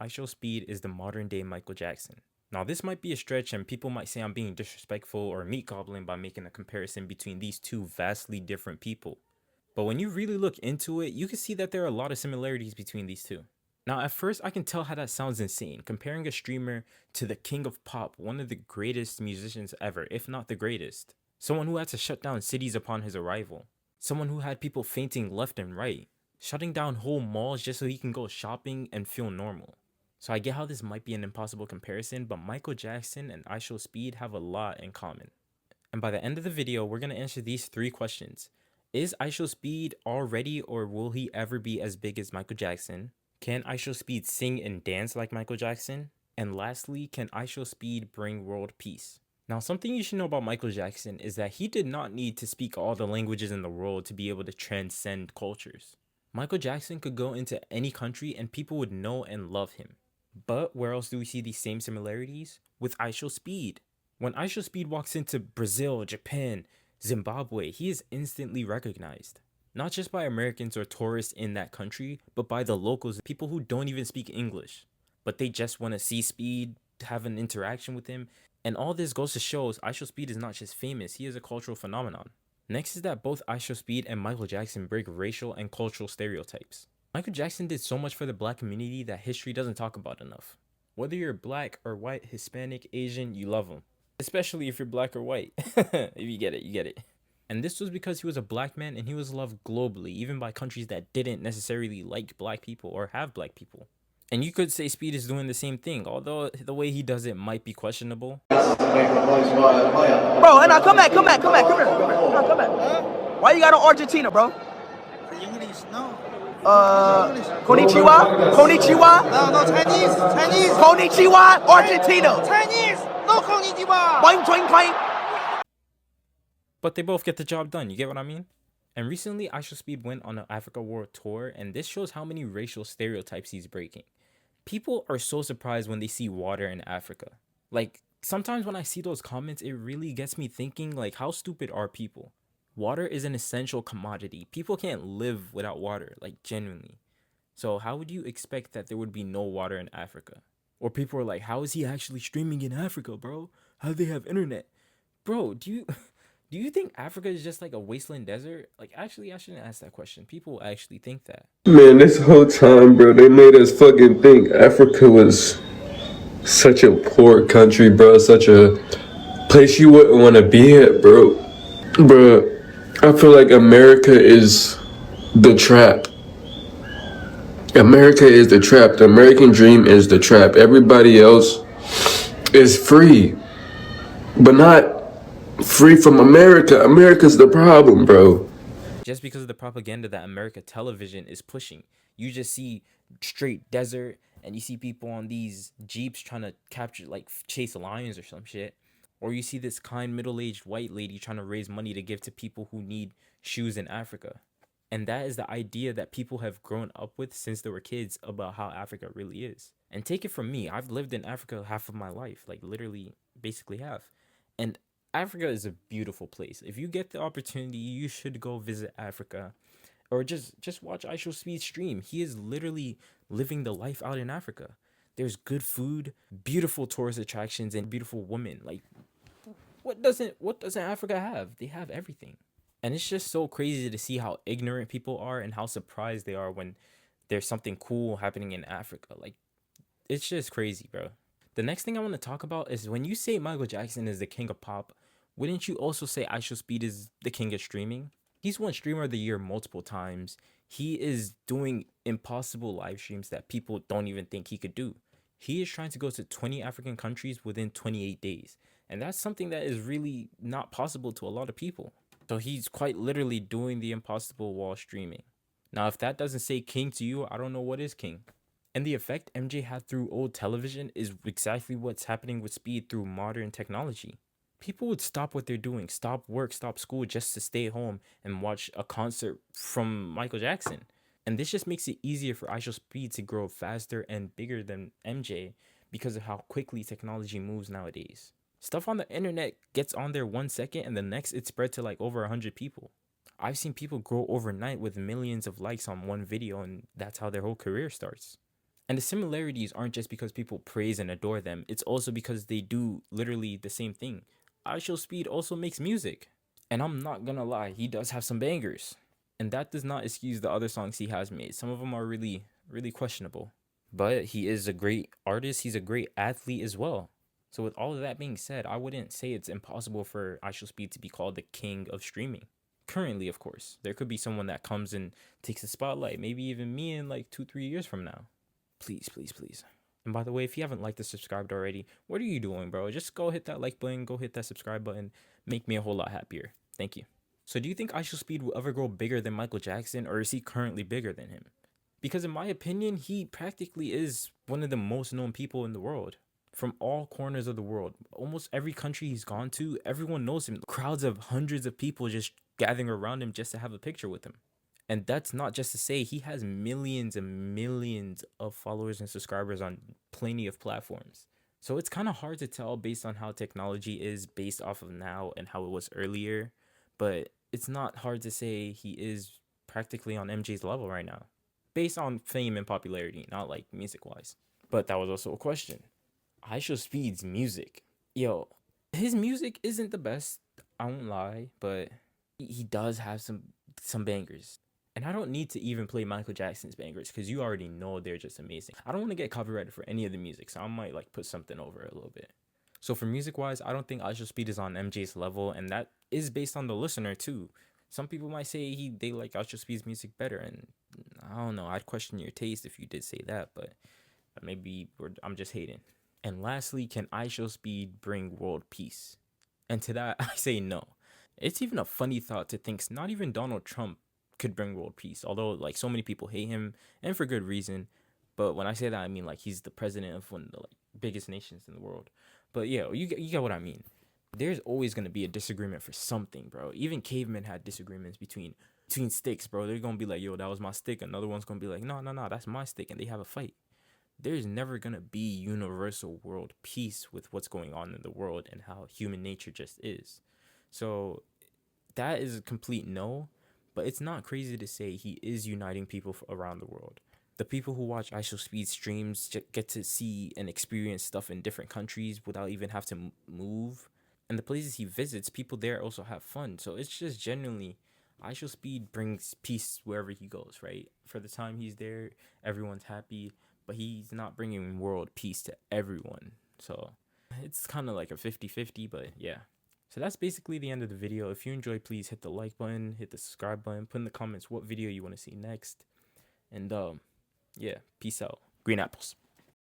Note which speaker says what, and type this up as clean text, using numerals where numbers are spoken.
Speaker 1: IShowSpeed is the modern day Michael Jackson. Now, this might be a stretch, and people might say I'm being disrespectful or meat gobbling by making a comparison between these two vastly different people. But when you really look into it, you can see that there are a lot of similarities between these two. Now, at first, I can tell how that sounds insane, comparing a streamer to the king of pop, one of the greatest musicians ever, if not the greatest. Someone who had to shut down cities upon his arrival. Someone who had people fainting left and right, shutting down whole malls just so he can go shopping and feel normal. So I get how this might be an impossible comparison, but Michael Jackson and IShowSpeed have a lot in common. And by the end of the video, we're going to answer these 3 questions. Is IShowSpeed already or will he ever be as big as Michael Jackson? Can IShowSpeed sing and dance like Michael Jackson? And lastly, can IShowSpeed bring world peace? Now, something you should know about Michael Jackson is that he did not need to speak all the languages in the world to be able to transcend cultures. Michael Jackson could go into any country and people would know and love him. But where else do we see these same similarities? With IShowSpeed. When IShowSpeed walks into Brazil, Japan, Zimbabwe, he is instantly recognized. Not just by Americans or tourists in that country, but by the locals, people who don't even speak English. But they just want to see Speed, have an interaction with him. And all this goes to show IShowSpeed is not just famous, he is a cultural phenomenon. Next is that both IShowSpeed and Michael Jackson break racial and cultural stereotypes. Michael Jackson did so much for the black community that history doesn't talk about enough. Whether you're black or white, Hispanic, Asian, you love him. Especially if you're black or white. If you get it, you get it. And this was because he was a black man and he was loved globally, even by countries that didn't necessarily like black people or have black people. And you could say Speed is doing the same thing, although the way he does it might be questionable.
Speaker 2: Bro, and now come back here. Come back. Why you got on Argentina, bro?
Speaker 3: English, no.
Speaker 2: Konnichiwa?
Speaker 3: No, Chinese.
Speaker 2: Konnichiwa, Argentina.
Speaker 3: Chinese, no konnichiwa.
Speaker 2: Boing, boing, boing.
Speaker 1: But they both get the job done, you get what I mean? And recently, IShowSpeed went on an Africa World Tour, and this shows how many racial stereotypes he's breaking. People are so surprised when they see water in Africa. Like, sometimes when I see those comments, it really gets me thinking, like, how stupid are people? Water is an essential commodity. People can't live without water, like, genuinely. So how would you expect that there would be no water in Africa? Or people are like, how is he actually streaming in Africa, bro? How do they have internet? Bro, do you think Africa is just like a wasteland desert? Like, actually, I shouldn't ask that question. People actually think that.
Speaker 4: Man, this whole time, bro, they made us fucking think Africa was such a poor country, bro. Such a place you wouldn't want to be at, bro. Bro, I feel like America is the trap. America is the trap. The American dream is the trap. Everybody else is free, but not free from America. America's the problem, bro.
Speaker 1: Just because of the propaganda that America television is pushing. You just see straight desert and you see people on these jeeps trying to capture, like, chase lions or some shit. Or you see this kind middle-aged white lady trying to raise money to give to people who need shoes in Africa. And that is the idea that people have grown up with since they were kids about how Africa really is. And take it from me, I've lived in Africa half of my life, like literally, basically half. And Africa is a beautiful place. If you get the opportunity, you should go visit Africa. Or just watch IShowSpeed stream. He is literally living the life out in Africa. There's good food, beautiful tourist attractions, and beautiful women. Like, what doesn't Africa have? They have everything. And it's just so crazy to see how ignorant people are and how surprised they are when there's something cool happening in Africa. Like, it's just crazy, bro. The next thing I want to talk about is when you say Michael Jackson is the king of pop, wouldn't you also say IShowSpeed is the king of streaming? He's won Streamer of the Year multiple times. He is doing impossible live streams that people don't even think he could do. He is trying to go to 20 African countries within 28 days. And that's something that is really not possible to a lot of people. So he's quite literally doing the impossible while streaming. Now, if that doesn't say king to you, I don't know what is king. And the effect MJ had through old television is exactly what's happening with Speed through modern technology. People would stop what they're doing, stop work, stop school just to stay home and watch a concert from Michael Jackson. And this just makes it easier for IShowSpeed to grow faster and bigger than MJ because of how quickly technology moves nowadays. Stuff on the internet gets on there 1 second and the next it's spread to like over 100 people. I've seen people grow overnight with millions of likes on one video and that's how their whole career starts. And the similarities aren't just because people praise and adore them, it's also because they do literally the same thing. IShowSpeed also makes music. And I'm not gonna lie, he does have some bangers. And that does not excuse the other songs he has made. Some of them are really, really questionable. But he is a great artist, he's a great athlete as well. So, with all of that being said, I wouldn't say it's impossible for IShowSpeed to be called the king of streaming. Currently, of course, there could be someone that comes and takes the spotlight, maybe even me in like 2, 3 years from now. Please, please, please. And by the way, if you haven't liked or subscribed already, what are you doing, bro? Just go hit that like button, go hit that subscribe button. Make me a whole lot happier. Thank you. So do you think IShowSpeed will ever grow bigger than Michael Jackson, or is he currently bigger than him? Because in my opinion, he practically is one of the most known people in the world. From all corners of the world, almost every country he's gone to, everyone knows him. Crowds of hundreds of people just gathering around him just to have a picture with him. And that's not just to say he has millions and millions of followers and subscribers on plenty of platforms. So it's kind of hard to tell based on how technology is based off of now and how it was earlier. But it's not hard to say he is practically on MJ's level right now, based on fame and popularity, not like music wise. But that was also a question. IShowSpeed's music. Yo, his music isn't the best, I won't lie, but he does have some bangers. And I don't need to even play Michael Jackson's bangers because you already know they're just amazing. I don't want to get copyrighted for any of the music, so I might like put something over it a little bit. So for music wise, I don't think IShowSpeed is on MJ's level, and that is based on the listener too. Some people might say they like IShowSpeed's music better, and I don't know. I'd question your taste if you did say that, but maybe I'm just hating. And lastly, can IShowSpeed bring world peace? And to that, I say no. It's even a funny thought to think not even Donald Trump could bring world peace, although like so many people hate him and for good reason. But when I say that, I mean like he's the president of one of the like biggest nations in the world. But yeah, you get what I mean. There's always gonna be a disagreement for something, bro. Even cavemen had disagreements between sticks, bro. They're gonna be like, yo, that was my stick. Another one's gonna be like, no, no, no, that's my stick, and they have a fight. There's never gonna be universal world peace with what's going on in the world and how human nature just is. So that is a complete no. But it's not crazy to say he is uniting people around the world. The people who watch IShowSpeed streams get to see and experience stuff in different countries without even have to move. And the places he visits, people there also have fun. So it's just genuinely, IShowSpeed brings peace wherever he goes, right? For the time he's there, everyone's happy, but he's not bringing world peace to everyone. So it's kind of like a 50-50, but yeah. So that's basically the end of the video. If you enjoyed, please hit the like button, hit the subscribe button, put in the comments what video you want to see next. And yeah, peace out. Green apples.